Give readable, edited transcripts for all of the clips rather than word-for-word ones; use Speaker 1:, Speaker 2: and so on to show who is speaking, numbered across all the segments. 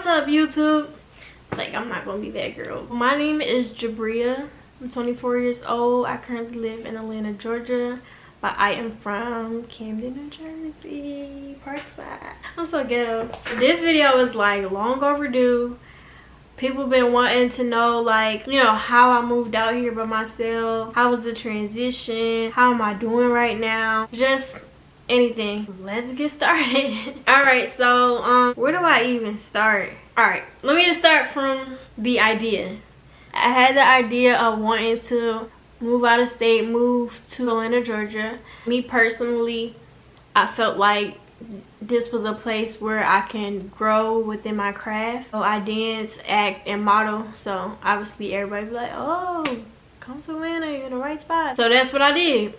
Speaker 1: What's up, YouTube? Like, I'm not gonna be that girl. My name is Jabria. I'm 24 years old. I currently live in Atlanta, Georgia, but I am from Camden, New Jersey, Parkside. I'm so ghetto. This video is like long overdue. People been wanting to know, like, you know, how I moved out here by myself. How was the transition? How am I doing right now? Just anything. Let's get started. All right, so where do I even start? All right, let me just start from the idea. I had the idea of wanting to move out of state, move to Atlanta, Georgia. Me personally, I felt like this was a place where I can grow within my craft. So I dance, act, and model. So obviously everybody be like, oh, come to Atlanta, you're in the right spot. So that's what I did.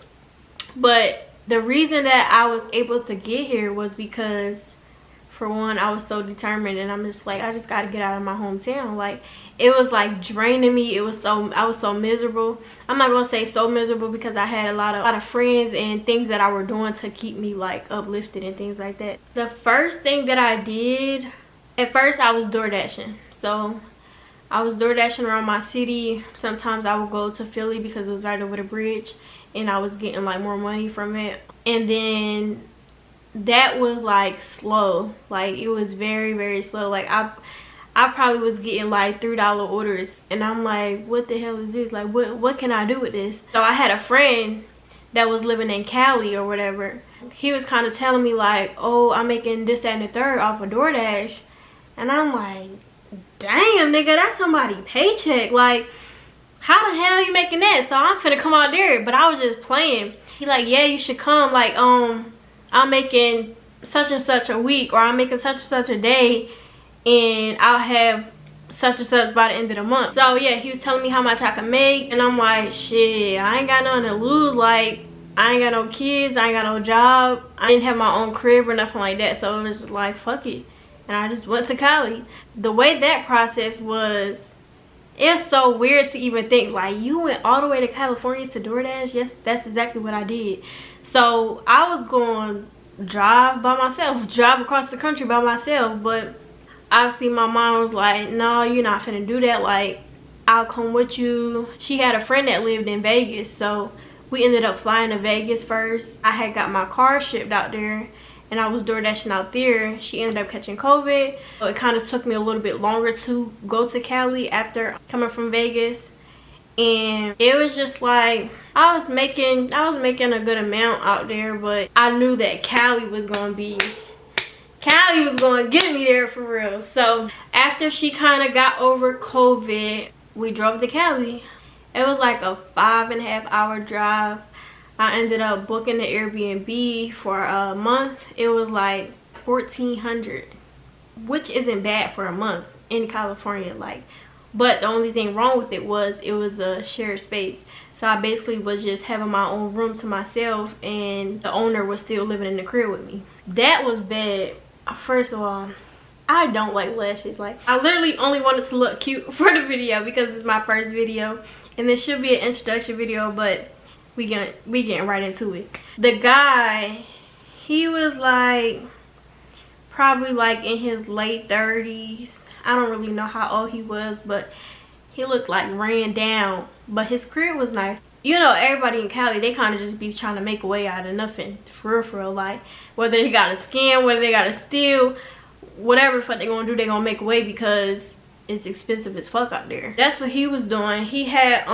Speaker 1: But the reason that I was able to get here was because, for one, I was so determined, and I'm just like, I just gotta get out of my hometown. Like, it was like draining me. I was so miserable. I'm not gonna say so miserable because I had a lot of friends and things that I were doing to keep me like uplifted and things like that. The first thing that I did, at first I was door dashing. So I was door dashing around my city. Sometimes I would go to Philly because it was right over the bridge, and I was getting like more money from it. And then that was like slow. Like, it was very, very slow. Like, I probably was getting like $3 orders, and I'm like, what the hell is this? Like, what can I do with this? So I had a friend that was living in Cali or whatever. He was kind of telling me like, oh, I'm making this, that, and the third off of DoorDash. And I'm like, damn, nigga, that's somebody's paycheck. Like, how the hell you making that? So I'm finna come out there. But I was just playing. He like, yeah, you should come. Like, I'm making such and such a week, or I'm making such and such a day, and I'll have such and such by the end of the month. So yeah, he was telling me how much I could make, and I'm like, shit, I ain't got nothing to lose. Like, I ain't got no kids, I ain't got no job, I didn't have my own crib or nothing like that. So it was just like, fuck it, and I just went to Cali. The way that process was, it's so weird to even think like you went all the way to California to DoorDash. Yes, that's exactly what I did. So I was going to drive by myself, drive across the country by myself, but obviously my mom was like, no, you're not finna do that. Like, I'll come with you. She had a friend that lived in Vegas, so we ended up flying to Vegas first. I had got my car shipped out there, and I was door dashing out there. She ended up catching COVID, so it kind of took me a little bit longer to go to Cali after coming from Vegas. And it was just like, I was making a good amount out there, but I knew that Cali was gonna get me there for real. So after she kind of got over COVID, we drove to Cali. It was like a 5.5 hour drive. I ended up booking the Airbnb for a month. It was like $1,400, which isn't bad for a month in California. Like, but the only thing wrong with it was a shared space. So I basically was just having my own room to myself, and the owner was still living in the crib with me. That was bad. First of all, I don't like lashes. Like, I literally only wanted to look cute for the video because it's my first video, and this should be an introduction video, but we getting right into it. The guy, he was like probably like in his late 30s. I don't really know how old he was, but he looked like ran down, but his crib was nice. You know, everybody in Cali, they kind of just be trying to make a way out of nothing, for real. Like, whether they gotta scam, whether they gotta steal, whatever the fuck they gonna do, they gonna make a way because it's expensive as fuck out there. That's what he was doing. He had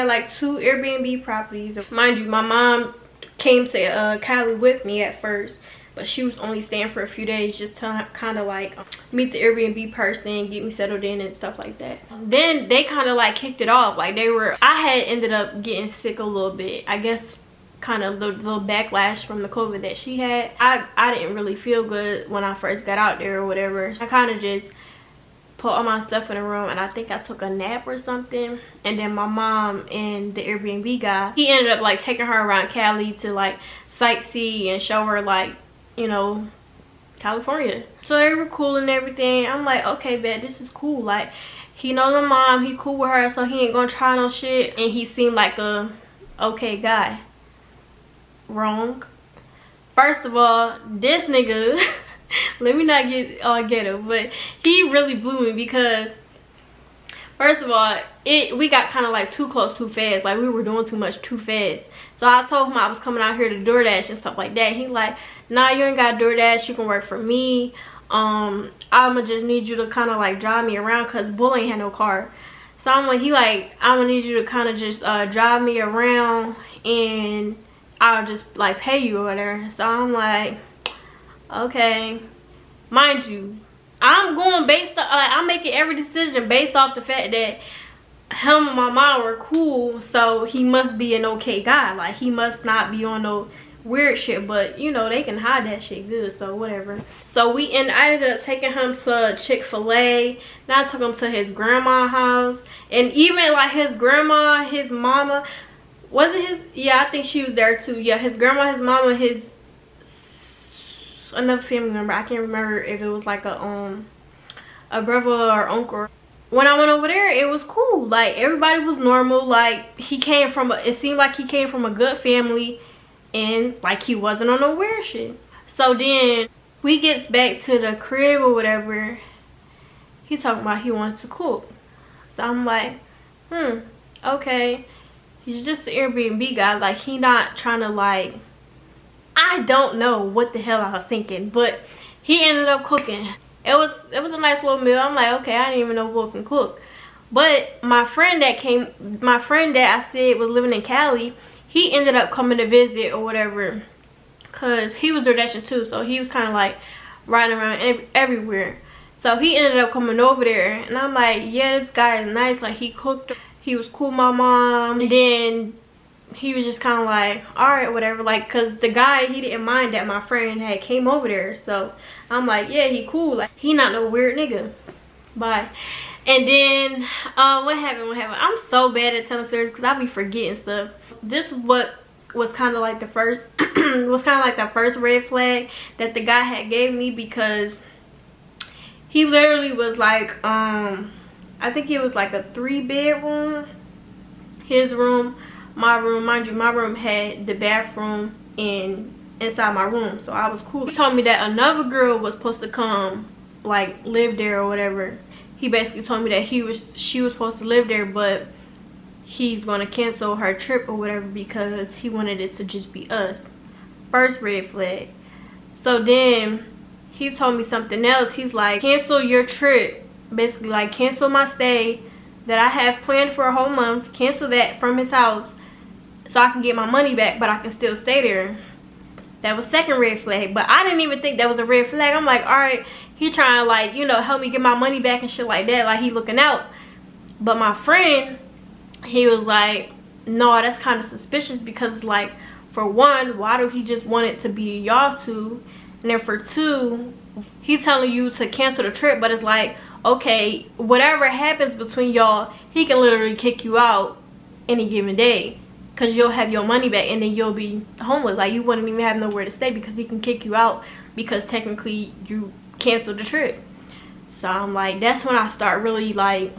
Speaker 1: like 2 Airbnb properties. Mind you, my mom came to Cali with me at first, but she was only staying for a few days just to kind of like meet the Airbnb person, get me settled in and stuff like that. Then they kind of like kicked it off. Like, I had ended up getting sick a little bit. I guess kind of the little backlash from the COVID that she had. I didn't really feel good when I first got out there or whatever. I kind of just put all my stuff in a room, and I think I took a nap or something. And then my mom and the Airbnb guy, he ended up like taking her around Cali to like sightsee and show her, like, you know, California. So they were cool and everything. I'm like, okay, bet, this is cool. Like, he knows my mom, he cool with her, so he ain't gonna try no shit. And he seemed like a okay guy. Wrong. First of all, this nigga Let me not get all ghetto, but he really blew me because first of all, we got kind of like too close too fast. Like we were doing too much too fast. So I told him I was coming out here to DoorDash and stuff like that. He like, nah, you ain't got DoorDash, you can work for me. I'ma just need you to kind of like drive me around because Bull ain't had no car. So I'm like, I'ma need you to kind of just drive me around and I'll just like pay you or whatever. So I'm like, okay. Mind you, I'm going based on, like, I'm making every decision based off the fact that him and my mom were cool, so he must be an okay guy. Like, he must not be on no weird shit, but you know, they can hide that shit good, so whatever. So I ended up taking him to Chick-fil-A. Then I took him to his grandma's house, and even like his grandma, his mama, was it his? Yeah, I think she was there too. Yeah, his grandma, his mama, his another family member. I can't remember if it was like a brother or uncle. When I went over there, it was cool. Like everybody was normal. Like it seemed like he came from a good family, and like he wasn't on no weird shit. So then we gets back to the crib or whatever. He's talking about he wants to cook. So I'm like, okay. He's just an Airbnb guy. Like he not trying to like, I don't know what the hell I was thinking, but he ended up cooking. It was a nice little meal. I'm like, okay, I didn't even know Will can cook. But my friend that I said was living in Cali, he ended up coming to visit or whatever, cause he was DoorDashing too, so he was kind of like riding around everywhere. So he ended up coming over there, and I'm like, yeah, this guy is nice. Like he cooked, he was cool with my mom, and then he was just kind of like, all right, whatever. Like, cause the guy, he didn't mind that my friend had came over there, so I'm like, yeah, he cool. Like he not no weird nigga. Bye. And then what happened? I'm so bad at telling stories because I be forgetting stuff. This is what was kind of like the first red flag that the guy had gave me, because he literally was like, I think it was like a 3-bedroom. His room, my room, mind you, my room had the bathroom inside my room, so I was cool. He told me that another girl was supposed to come like live there or whatever. He basically told me that she was supposed to live there, but he's gonna cancel her trip or whatever because he wanted it to just be us. First red flag. So then he told me something else. He's like, cancel your trip, basically like cancel my stay that I have planned for a whole month, cancel that from his house so I can get my money back, but I can still stay there. That was second red flag, but I didn't even think that was a red flag. I'm like, all right, he trying to like, you know, help me get my money back and shit like that, like he looking out. But my friend, he was like, no, that's kind of suspicious, because like, for one, why do he just want it to be y'all two? And then for two, he's telling you to cancel the trip, but it's like, okay, whatever happens between y'all, he can literally kick you out any given day, because you'll have your money back and then you'll be homeless. Like you wouldn't even have nowhere to stay because he can kick you out because technically you canceled the trip. So I'm like, that's when I start really like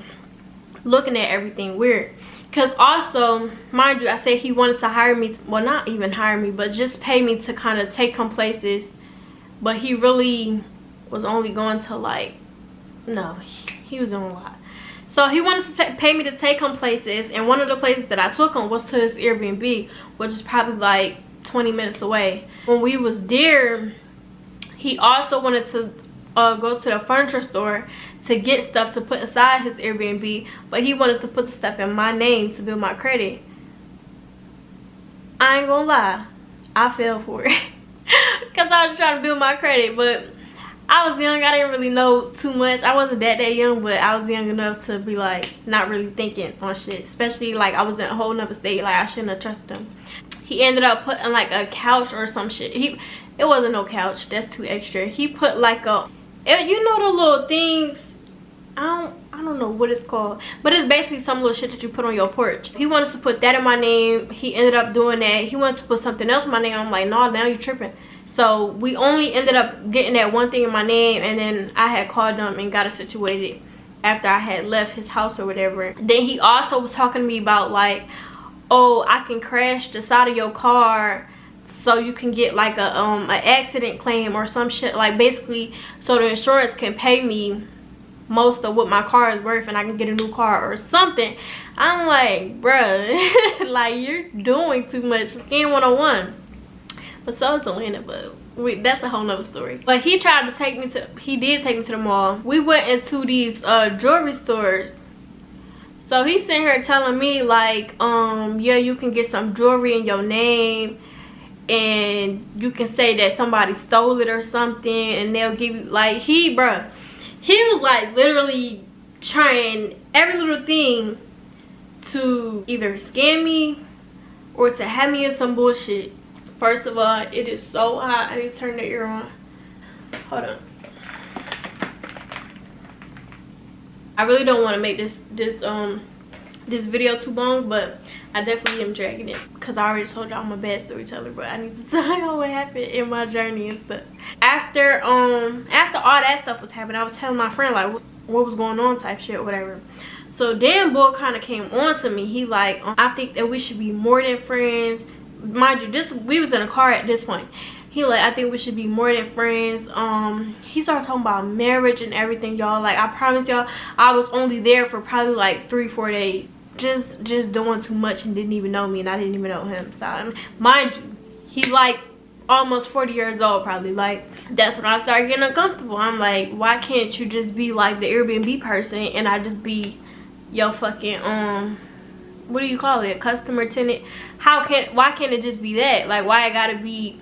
Speaker 1: looking at everything weird. Because also, mind you, I said he wanted to hire me, well, not even hire me, but just pay me to kind of take him places. But he really was only going to like, no, he was doing a lot. So he wanted to pay me to take him places, and one of the places that I took him was to his Airbnb, which is probably like 20 minutes away. When we was there, he also wanted to go to the furniture store to get stuff to put inside his Airbnb, but he wanted to put the stuff in my name to build my credit. I ain't gonna lie, I fell for it because I was trying to build my credit, but I was young. I didn't really know too much. I wasn't that young, but I was young enough to be like not really thinking on shit, especially like I was in a whole nother state. Like I shouldn't have trusted him. He ended up putting like a couch or some shit. It wasn't no couch, that's too extra. He put like you know the little things, I don't know what it's called, but it's basically some little shit that you put on your porch. He wanted to put that in my name. He ended up doing that. He wanted to put something else in my name. I'm like, nah, now you tripping. So we only ended up getting that one thing in my name, and then I had called them and got it situated after I had left his house or whatever. Then he also was talking to me about like, oh, I can crash the side of your car so you can get like a an accident claim or some shit, like basically so the insurance can pay me most of what my car is worth and I can get a new car or something. I'm like, bruh, like you're doing too much. Scam 101. But so is Atlanta, but that's a whole nother story. But he tried to take me to, he did take me to the mall. We went into these jewelry stores. So he's sitting here telling me like, yeah, you can get some jewelry in your name and you can say that somebody stole it or something and they'll give you, like, he was like literally trying every little thing to either scam me or to have me in some bullshit. First of all, it is so hot. I need to turn the air on. Hold on. I really don't want to make this video too long, but I definitely am dragging it because I already told y'all I'm a bad storyteller, but I need to tell y'all what happened in my journey and stuff. After all that stuff was happening, I was telling my friend like what was going on type shit or whatever. So Dan Bull kind of came on to me. He like, I think that we should be more than friends. Mind you, we was in a car at this point. He like, I think we should be more than friends. He started talking about marriage and everything, y'all. Like, I promise y'all, I was only there for probably like 3-4 days. Just doing too much and didn't even know me, and I didn't even know him. So mind you, he like almost 40 years old probably. Like, that's when I started getting uncomfortable. I'm like, why can't you just be like the Airbnb person and I just be your fucking what do you call it, customer tenant? Why can't it just be that? Like, why I gotta be,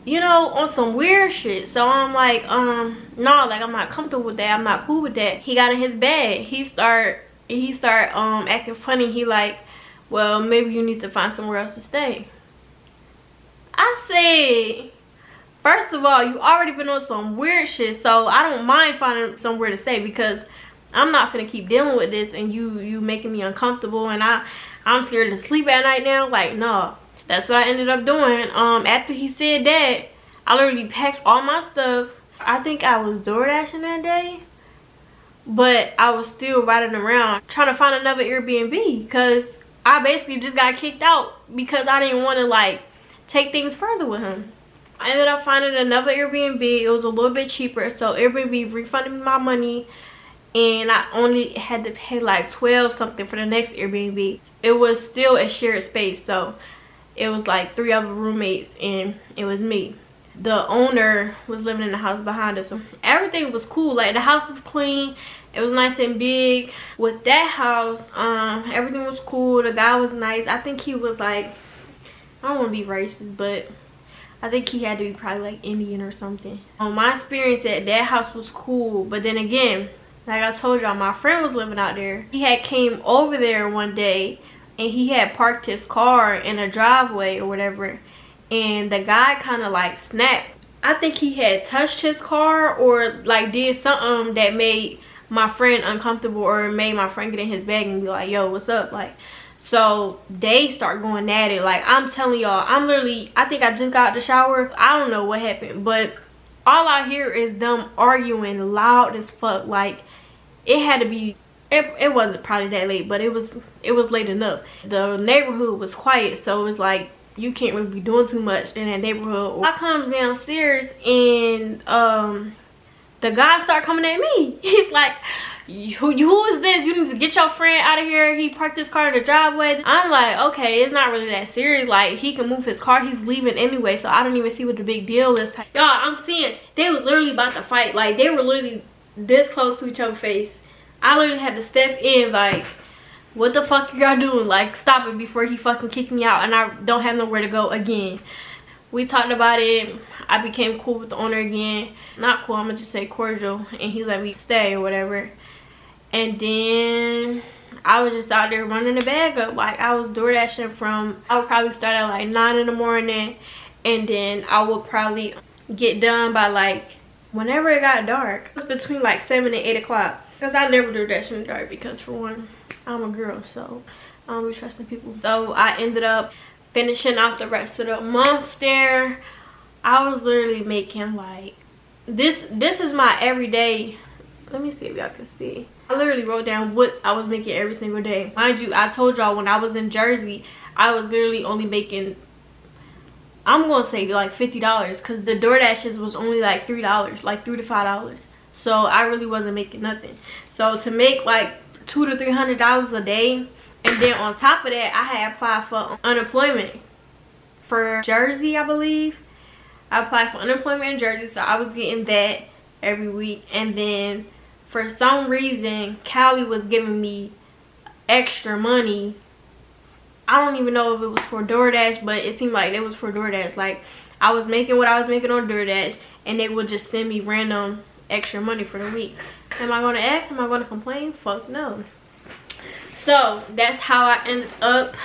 Speaker 1: you know, on some weird shit? So I'm like, no, like I'm not comfortable with that. I'm not cool with that. He got in his bag. He start acting funny. He like, well, maybe you need to find somewhere else to stay. I said, first of all, you already been on some weird shit, so I don't mind finding somewhere to stay because I'm not finna keep dealing with this and you making me uncomfortable and I'm scared to sleep at night now. Like, no. That's what I ended up doing. After he said that, I literally packed all my stuff. I think I was door dashing that day, but I was still riding around trying to find another Airbnb because I basically just got kicked out because I didn't want to like take things further with him. I ended up finding another Airbnb. It was a little bit cheaper, so Airbnb refunded me my money and I only had to pay like 12 something for the next Airbnb. It was still a shared space, so it was like 3 other roommates and it was me. The owner was living in the house behind us, so everything was cool. Like, the house was clean, it was nice and big. With that house, everything was cool. The guy was nice. I think he was like, I don't want to be racist, but I think he had to be probably like Indian or something. My experience at that house was cool, but then again, like I told y'all, my friend was living out there. He had came over there one day and he had parked his car in a driveway or whatever, and the guy kind of like snapped. I think he had touched his car or like did something that made my friend uncomfortable or made my friend get in his bag and be like, yo, what's up? Like, so they start going at it. Like, I'm telling y'all, I think I just got out the shower. I don't know what happened, but all I hear is them arguing loud as fuck. Like, it had to be, it wasn't probably that late, but it was late enough. The neighborhood was quiet, so it was like you can't really be doing too much in that neighborhood. I comes downstairs and the guy start coming at me. He's like, who is this? You need to get your friend out of here. He parked his car in the driveway. I'm like, okay, it's not really that serious. Like, he can move his car. He's leaving anyway, so I don't even see what the big deal is. Y'all, I'm seeing they was literally about to fight. Like, they were literally this close to each other's face. I literally had to step in like, what the fuck y'all doing? Like, stop it before he fucking kicked me out and I don't have nowhere to go again. We talked about it. I became cool with the owner again. Not cool, I'm gonna just say cordial, and he let me stay or whatever. And then I was just out there running the bag up. Like, I was door dashing from, I would probably start at like 9 in the morning, and then I would probably get done by like whenever it got dark. It was between like 7 and 8 o'clock. Because I never do dash in the dark because, for one, I'm a girl, so I don't be trusting people. So I ended up finishing out the rest of the month there. I was literally making like, this is my everyday. Let me see if y'all can see. I literally wrote down what I was making every single day. Mind you, I told y'all when I was in Jersey, I was literally only making I'm gonna say like $50 because the DoorDashes was only like $3, like $3 to $5. So I really wasn't making nothing. So to make like $200 to $300 a day, and then on top of that, I had applied for unemployment for Jersey, I believe. I applied for unemployment in Jersey, so I was getting that every week. And then for some reason, Cali was giving me extra money. I don't even know if it was for DoorDash, but it seemed like it was for DoorDash. Like, I was making what I was making on DoorDash, and they would just send me random extra money for the week. Am I going to ask? Am I going to complain? Fuck no. So that's how I ended up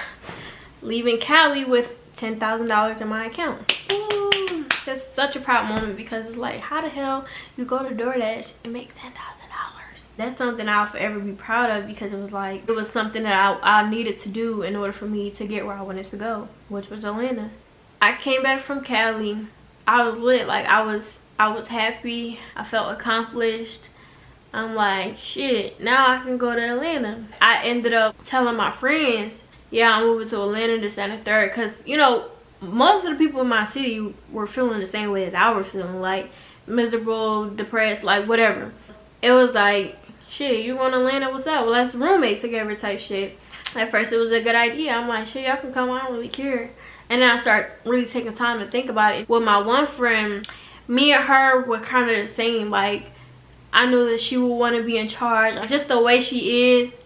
Speaker 1: leaving Cali with $10,000 in my account. Ooh, that's such a proud moment, because it's like, how the hell you go to DoorDash and make $10,000? That's something I'll forever be proud of, because it was like, it was something that I needed to do in order for me to get where I wanted to go, which was Atlanta. I came back from Cali. I was lit. Like, I was happy. I felt accomplished. I'm like, shit, now I can go to Atlanta. I ended up telling my friends, yeah, I'm moving to Atlanta this and the third, because, you know, most of the people in my city were feeling the same way as I was feeling, like miserable, depressed, like whatever. It was like, shit, you going to Atlanta, what's up? Well, let's roommate together type shit. At first it was a good idea. I'm like, shit, y'all can come, I don't really care. And then I start really taking time to think about it. With my one friend, me and her were kind of the same. Like, I knew that she would want to be in charge. Just the way she is,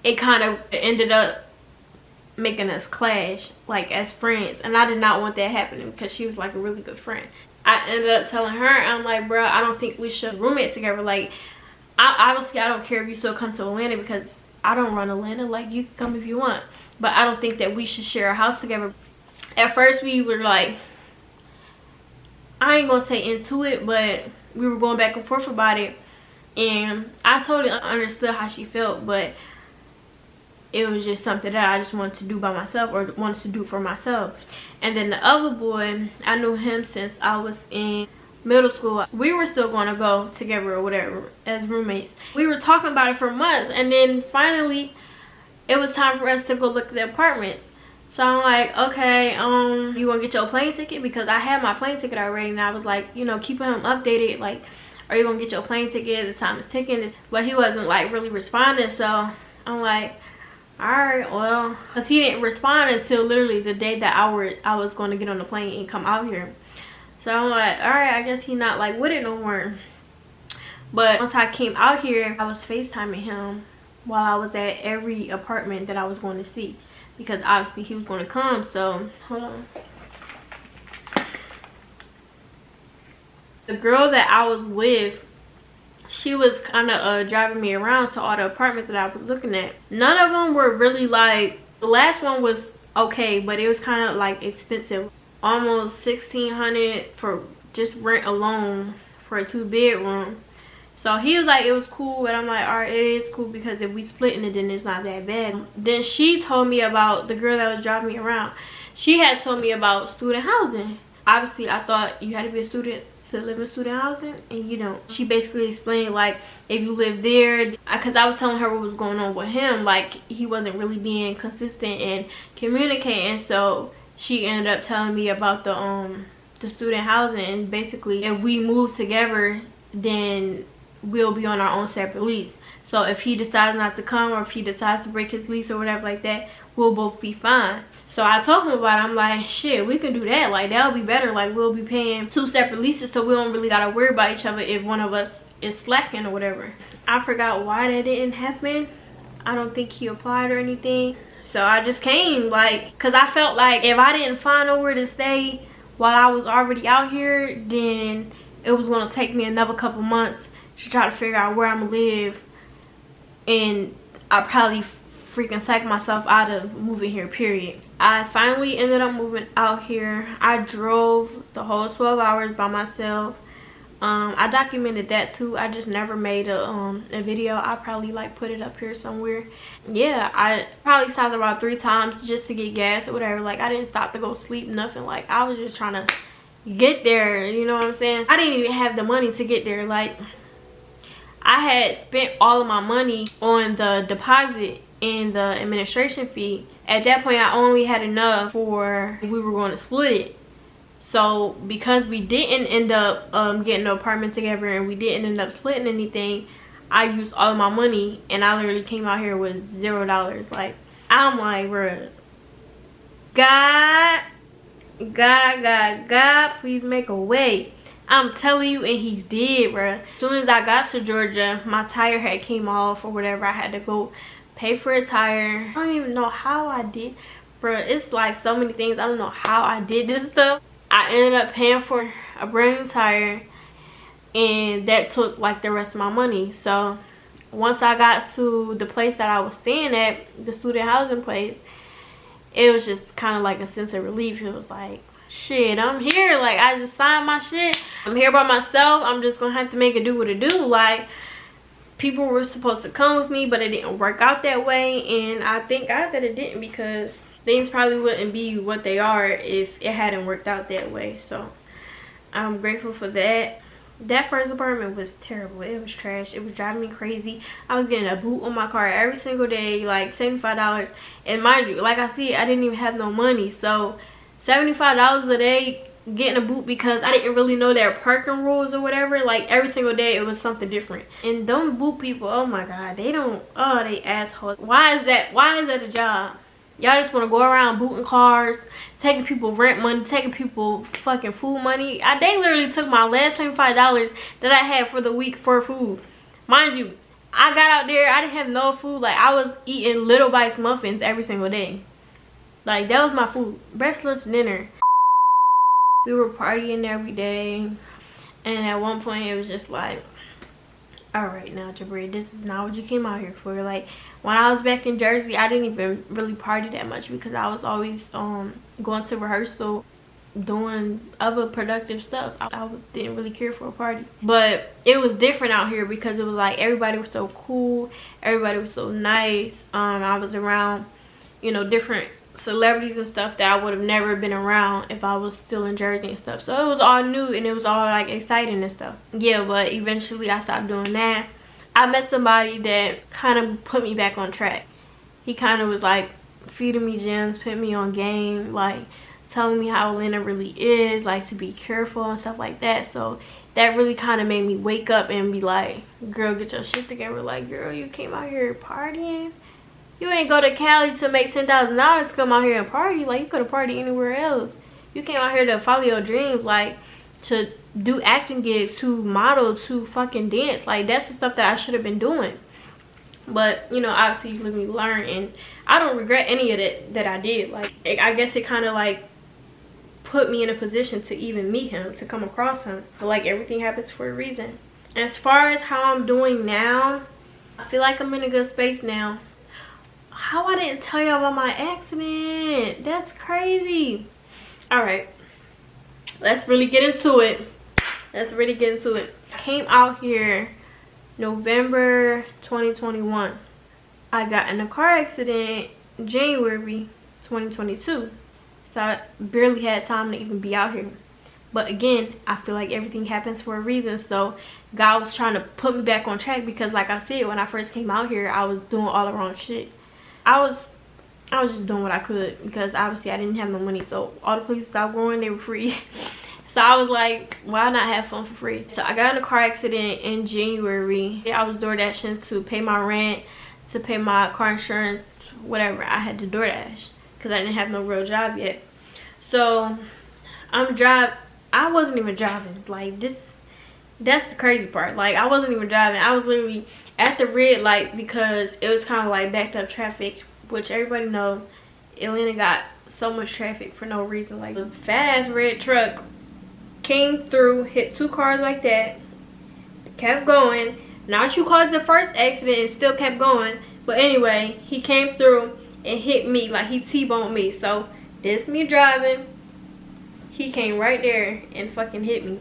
Speaker 1: it kind of ended up making us clash, like, as friends. And I did not want that happening, because she was like a really good friend. I ended up telling her, I'm like, bro, I don't think we should roommate together. Like, obviously I don't care if you still come to Atlanta, because I don't run Atlanta. Like, you can come if you want, but I don't think that we should share a house together. At first we were like, I ain't gonna say into it, but we were going back and forth about it, and I totally understood how she felt, but it was just something that I just wanted to do by myself, or wanted to do for myself. And then the other boy, I knew him since I was in middle school. We were still going to go together or whatever as roommates. We were talking about it for months, and then finally it was time for us to go look at the apartments. So I'm like, okay, you gonna get your plane ticket? Because I had my plane ticket already, and I was like, you know, keeping him updated, like, are you gonna get your plane ticket? The time is ticking. But he wasn't like really responding, so I'm like, all right, well, because he didn't respond until literally the day that I was going to get on the plane and come out here. So I'm like, all right, I guess he not like with it no more. But once I came out here, I was FaceTiming him while I was at every apartment that I was going to see, because obviously he was going to come. So hold on. The girl that I was with, she was kind of driving me around to all the apartments that I was looking at. None of them were really like, the last one was okay, but it was kind of like expensive. Almost $1,600 for just rent alone for a 2-bedroom. So he was like, it was cool, and I'm like, all right, it is cool, because if we splitting it, then it's not that bad. Then she told me about, the girl that was driving me around, she had told me about student housing. Obviously I thought you had to be a student to live in student housing, and you don't. She basically explained, like, if you live there, because I was telling her what was going on with him, like, he wasn't really being consistent and communicating. So she ended up telling me about the student housing, and basically if we move together, then we'll be on our own separate lease. So if he decides not to come, or if he decides to break his lease or whatever like that, we'll both be fine. So I told him about it. I'm like, shit, we can do that. Like, that'll be better. Like, we'll be paying 2 separate leases, so we don't really gotta worry about each other if one of us is slacking or whatever. I forgot why that didn't happen. I don't think he applied or anything. So I just came, like, because I felt like if I didn't find nowhere to stay while I was already out here, then it was going to take me another couple months to try to figure out where I'm going to live. And I probably freaking psyched myself out of moving here, period. I finally ended up moving out here. I drove the whole 12 hours by myself. I documented that too. I just never made a video. I'll probably like put it up here somewhere. Yeah, I probably stopped about 3 times just to get gas or whatever. Like, I didn't stop to go sleep, nothing. Like, I was just trying to get there, you know what I'm saying? I didn't even have the money to get there. Like, I had spent all of my money on the deposit and the administration fee. At that point, I only had enough for, we were going to split it. So because we didn't end up getting an apartment together and we didn't end up splitting anything, I used all of my money and I literally came out here with $0. Like, I'm like, bruh, God, please make a way. I'm telling you, and he did, bruh. As soon as I got to Georgia, my tire had came off or whatever. I had to go pay for his tire. I don't even know how I did, bruh. It's like so many things. I don't know how I did this stuff. I ended up paying for a brand new tire, and that took like the rest of my money. So once I got to the place that I was staying at, the student housing place, it was just kind of like a sense of relief. It was like, shit, I'm here. Like, I just signed my shit. I'm here by myself. I'm just gonna have to make it do what it do. Like, people were supposed to come with me, but it didn't work out that way, and I thank God that it didn't, because things probably wouldn't be what they are if it hadn't worked out that way. So I'm grateful for that. That first apartment was terrible. It was trash. It was driving me crazy. I was getting a boot on my car every single day, like $75. And mind you, like I said, I didn't even have no money. So $75 a day getting a boot because I didn't really know their parking rules or whatever. Like, every single day it was something different. And them boot people, oh my God, they don't, oh, they assholes. Why is that a job? Y'all just want to go around booting cars, taking people rent money, taking people fucking food money. They literally took my last $75 that I had for the week for food. Mind you, I got out there, I didn't have no food. Like, I was eating Little Bites muffins every single day. Like, that was my food. Breakfast, lunch, and dinner. We were partying every day. And at one point, it was just like, all right, now, Jabria, this is not what you came out here for. Like, when I was back in Jersey, I didn't even really party that much because I was always going to rehearsal, doing other productive stuff. I didn't really care for a party. But it was different out here because it was like everybody was so cool. Everybody was so nice. I was around, you know, different celebrities and stuff that I would have never been around if I was still in Jersey and stuff. So it was all new and it was all like exciting and stuff. Yeah, but eventually I stopped doing that. I met somebody that kind of put me back on track. He kind of was like feeding me gems, putting me on game, like telling me how Atlanta really is, like to be careful and stuff like that. So that really kind of made me wake up and be like, girl, get your shit together. Like, girl, you came out here partying. You ain't go to Cali to make $10,000 to come out here and party. Like, you could have partied anywhere else. You came out here to follow your dreams, like to do acting gigs, to model, to fucking dance. Like, that's the stuff that I should have been doing. But, you know, obviously you live and you learn, and I don't regret any of that I did. Like, I guess it kind of like put me in a position to even meet him, to come across him. But like, everything happens for a reason. As far as how I'm doing now, I feel like I'm in a good space now. How I didn't tell y'all about my accident. That's crazy. All right, let's really get into it. I came out here November 2021. I got in a car accident January 2022. So I barely had time to even be out here. But again, I feel like everything happens for a reason. So God was trying to put me back on track because, like I said, when I first came out here, I was doing all the wrong shit. I was just doing what I could because obviously I didn't have no money. So all the places I was going, they were free. So I was like, why not have fun for free? So I got in a car accident in January. I was door dashing to pay my rent, to pay my car insurance, whatever. I had to DoorDash because I didn't have no real job yet. So I wasn't even driving. Like, that's the crazy part. Like, I wasn't even driving. I was literally at the red light because it was kind of like backed up traffic, which everybody knows Atlanta got so much traffic for no reason. Like, a fat ass red truck came through, hit two cars like that, kept going. Not you caused the first accident and still kept going, but anyway, he came through and hit me. Like, he T-boned me. So this me driving, he came right there and fucking hit me.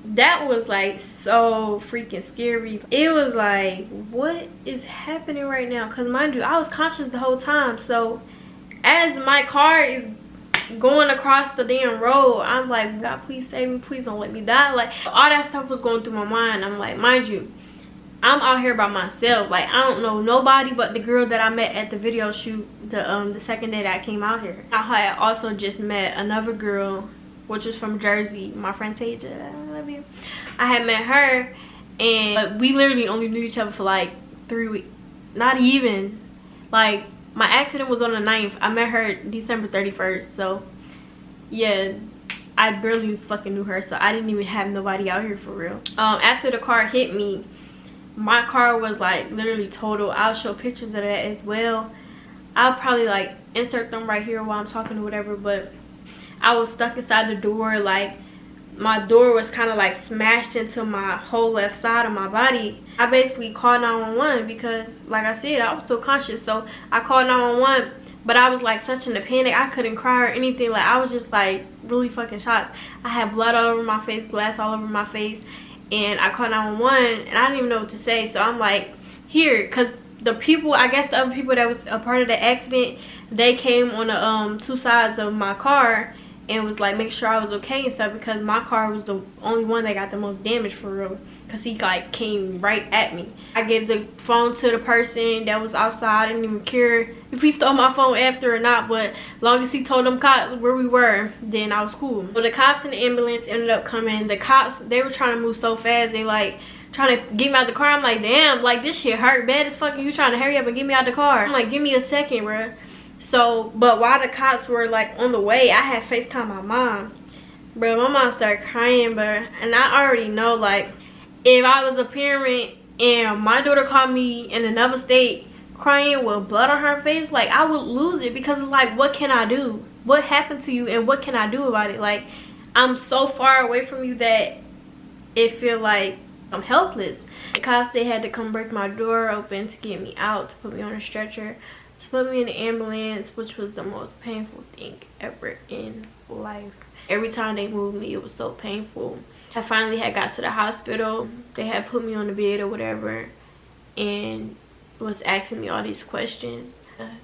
Speaker 1: That was like so freaking scary. It was like, what is happening right now? Because mind you, I was conscious the whole time. So as my car is going across the damn road, I'm like, God, please save me, please don't let me die. Like, all that stuff was going through my mind. I'm like, mind you, I'm out here by myself. Like, I don't know nobody but the girl that I met at the video shoot the second day that I came out here. I had also just met another girl which is from Jersey. My friend Taja, I love you. I had met her, and we literally only knew each other for like 3 weeks. Not even. Like, my accident was on the 9th. I met her December 31st. So, yeah, I barely fucking knew her. So, I didn't even have nobody out here for real. After the car hit me, my car was like literally total. I'll show pictures of that as well. I'll probably like insert them right here while I'm talking or whatever. But I was stuck inside the door. Like, my door was kind of like smashed into my whole left side of my body. I basically called 911 because, like I said, I was still conscious. So I called 911, but I was like such in a panic. I couldn't cry or anything. Like, I was just like really fucking shocked. I had blood all over my face, glass all over my face, and I called 911 and I didn't even know what to say. So I'm like, here, because the people, I guess the other people that was a part of the accident, they came on the 2 sides of my car and was like making sure I was okay and stuff, because my car was the only one that got the most damage for real, because he like came right at me. I gave the phone to the person that was outside. I didn't even care if he stole my phone after or not, but long as he told them cops where we were, then I was cool. So the cops and the ambulance ended up coming. The cops, they were trying to move so fast, they like trying to get me out the car. I'm like, damn, like this shit hurt bad as fuck. You trying to hurry up and get me out the car? I'm like, give me a second, bruh. So, but while the cops were like on the way, I had FaceTime my mom. Bro, my mom started crying, bro. And I already know, like, if I was a parent and my daughter called me in another state crying with blood on her face, like, I would lose it, because it's like, what can I do? What happened to you and what can I do about it? Like, I'm so far away from you that it feel like I'm helpless. The cops, they had to come break my door open to get me out, to put me on a stretcher, to put me in the ambulance, which was the most painful thing ever in life. Every time they moved me, it was so painful. I finally had got to the hospital. They had put me on the bed or whatever and was asking me all these questions.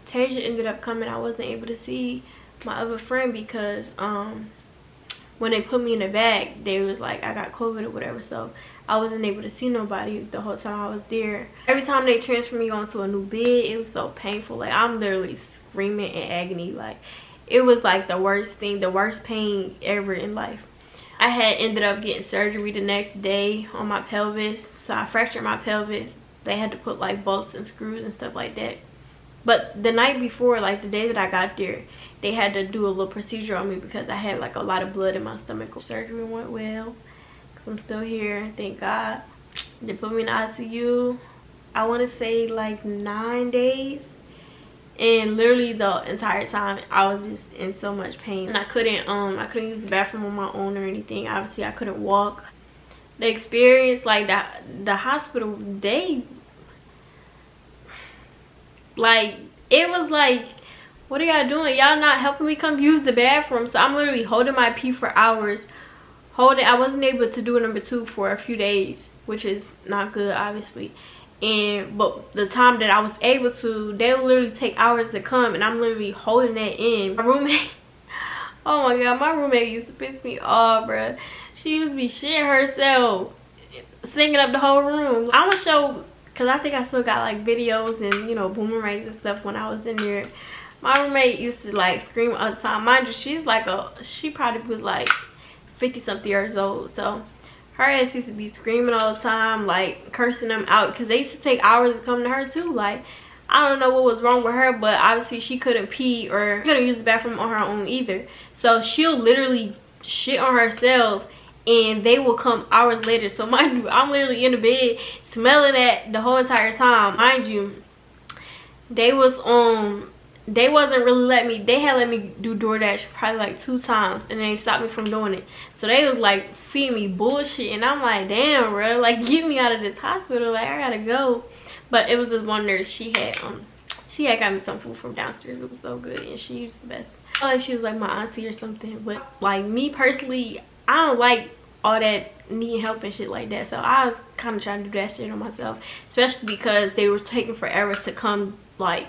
Speaker 1: Tasia ended up coming. I wasn't able to see my other friend because when they put me in the bag, they was like, I got COVID or whatever, so I wasn't able to see nobody the whole time I was there. Every time they transferred me onto a new bed, it was so painful. Like, I'm literally screaming in agony. Like, it was like the worst thing, the worst pain ever in life. I had ended up getting surgery the next day on my pelvis. So I fractured my pelvis. They had to put like bolts and screws and stuff like that. But the night before, like the day that I got there, they had to do a little procedure on me because I had like a lot of blood in my stomach. Surgery went well. I'm still here, thank God. They put me in the ICU, I want to say like 9 days, and literally the entire time I was just in so much pain, and I couldn't use the bathroom on my own or anything. Obviously I couldn't walk. The experience, like the hospital, they like, it was like, what are y'all doing? Y'all not helping me come use the bathroom? So I'm literally holding my pee for hours. I wasn't able to do number 2 for a few days, which is not good, obviously. But the time that I was able to, they would literally take hours to come, and I'm literally holding that in. My roommate, oh my God, my roommate used to piss me off, bruh. She used to be shitting herself, singing up the whole room. I'm gonna show, because I think I still got like videos and, you know, boomerangs and stuff when I was in there. My roommate used to like scream all the time. Mind you, she probably was like 50-something years old, so her ass used to be screaming all the time, like cursing them out, because they used to take hours to come to her too. Like, I don't know what was wrong with her, but obviously she couldn't pee or couldn't use the bathroom on her own either, so she'll literally shit on herself and they will come hours later. So mind you, I'm literally in the bed smelling that the whole entire time. Mind you, they wasn't really letting me, they had let me do DoorDash probably like 2 times, and they stopped me from doing it. So they was like feeding me bullshit, and I'm like, damn, bro, like get me out of this hospital, like I gotta go. But it was this one nurse, she had got me some food from downstairs. It was so good, and she was the best. I felt like she was like my auntie or something. But like me personally, I don't like all that need help and shit like that, so I was kind of trying to do that shit on myself, especially because they were taking forever to come like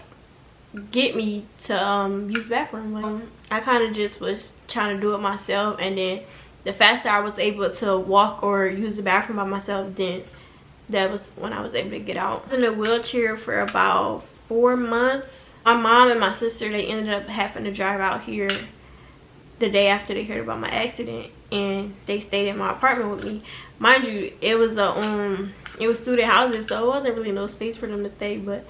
Speaker 1: get me to use the bathroom. Like, I kind of just was trying to do it myself, and then the faster I was able to walk or use the bathroom by myself, then that was when I was able to get out. I was in a wheelchair for about 4 months. My mom and my sister, they ended up having to drive out here the day after they heard about my accident, and they stayed in my apartment with me. Mind you, it was student houses, so it wasn't really no space for them to stay, but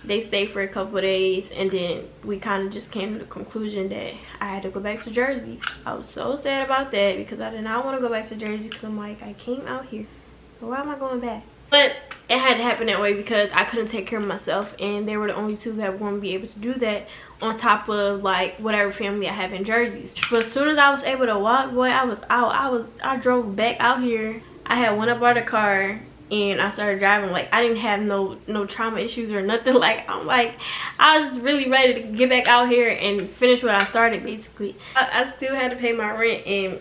Speaker 1: they stayed for a couple of days, and then we kind of just came to the conclusion that I had to go back to Jersey. I was so sad about that because I did not want to go back to Jersey, because I'm like, I came out here, so why am I going back? But it had to happen that way because I couldn't take care of myself, and they were the only two that wouldn't be able to do that, on top of like whatever family I have in Jersey. But as soon as I was able to walk, boy, I was out. I drove back out here. I had went up out the car and I started driving. Like, I didn't have no trauma issues or nothing. Like, I was really ready to get back out here and finish what I started, basically. I still had to pay my rent, and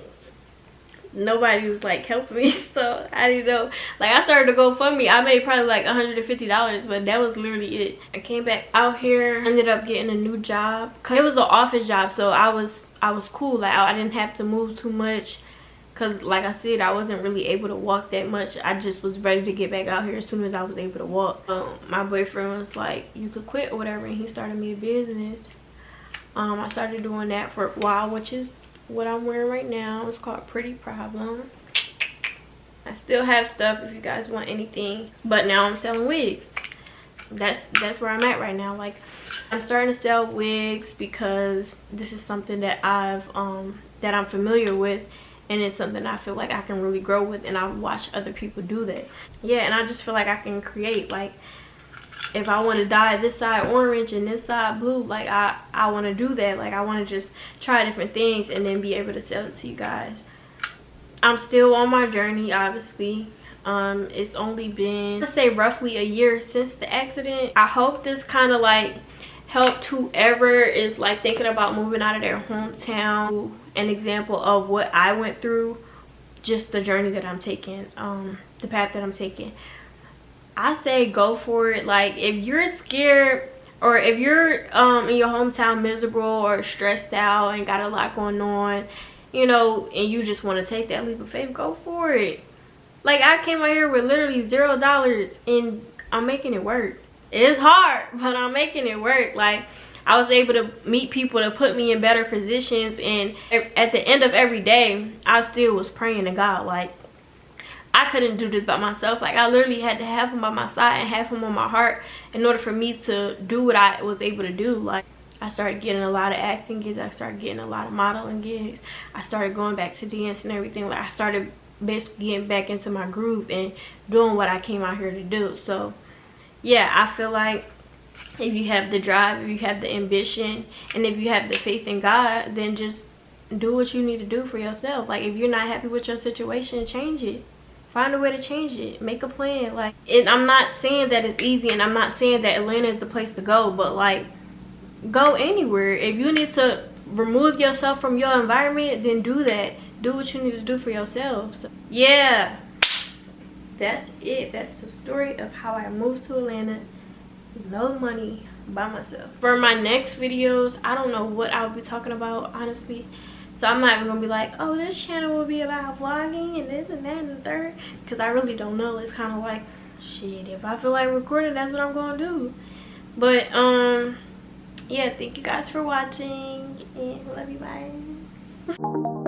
Speaker 1: nobody was like helping me, so I didn't know. Like, I started to GoFundMe. I made probably like $150, but that was literally it. I came back out here, ended up getting a new job. It was an office job, so I was cool. Like, I didn't have to move too much, because like I said, I wasn't really able to walk that much. I just was ready to get back out here as soon as I was able to walk. My boyfriend was like, you could quit or whatever, and he started me a business. I started doing that for a while, which is what I'm wearing right now. It's called Pretty Problem. I still have stuff if you guys want anything, but now I'm selling wigs. That's where I'm at right now. Like, I'm starting to sell wigs because this is something that that I'm familiar with, and it's something I feel like I can really grow with, and I watch other people do that. Yeah, and I just feel like I can create. Like, if I want to dye this side orange and this side blue, like I want to do that. Like, I want to just try different things and then be able to sell it to you guys. I'm still on my journey, obviously. It's only been, let's say, roughly a year since the accident. I hope this kind of like helped whoever is like thinking about moving out of their hometown. An example of what I went through, just the journey that I'm taking, the path that I'm taking. I say go for it. Like, if you're scared, or if you're in your hometown miserable or stressed out and got a lot going on, you know, and you just want to take that leap of faith, go for it. Like, I came out here with literally $0 and I'm making it work. It's hard, but I'm making it work. Like, I was able to meet people to put me in better positions, and at the end of every day, I still was praying to God. Like, I couldn't do this by myself. Like, I literally had to have him by my side and have him on my heart in order for me to do what I was able to do. Like, I started getting a lot of acting gigs. I started getting a lot of modeling gigs. I started going back to dance and everything. Like, I started basically getting back into my groove and doing what I came out here to do. So yeah, I feel like if you have the drive, if you have the ambition, and if you have the faith in God, then just do what you need to do for yourself. Like, if you're not happy with your situation, change it. Find a way to change it. Make a plan. Like, and I'm not saying that it's easy, and I'm not saying that Atlanta is the place to go, but like, go anywhere. If you need to remove yourself from your environment, then do that. Do what you need to do for yourself. So yeah, that's it. That's the story of how I moved to Atlanta with no money, by myself. For my next videos, I don't know what I'll be talking about, honestly. So I'm not even gonna be like, oh, this channel will be about vlogging and this and that and the third, because I really don't know. It's kind of like, shit, if I feel like recording, that's what I'm gonna do. But yeah, thank you guys for watching, and love you, bye.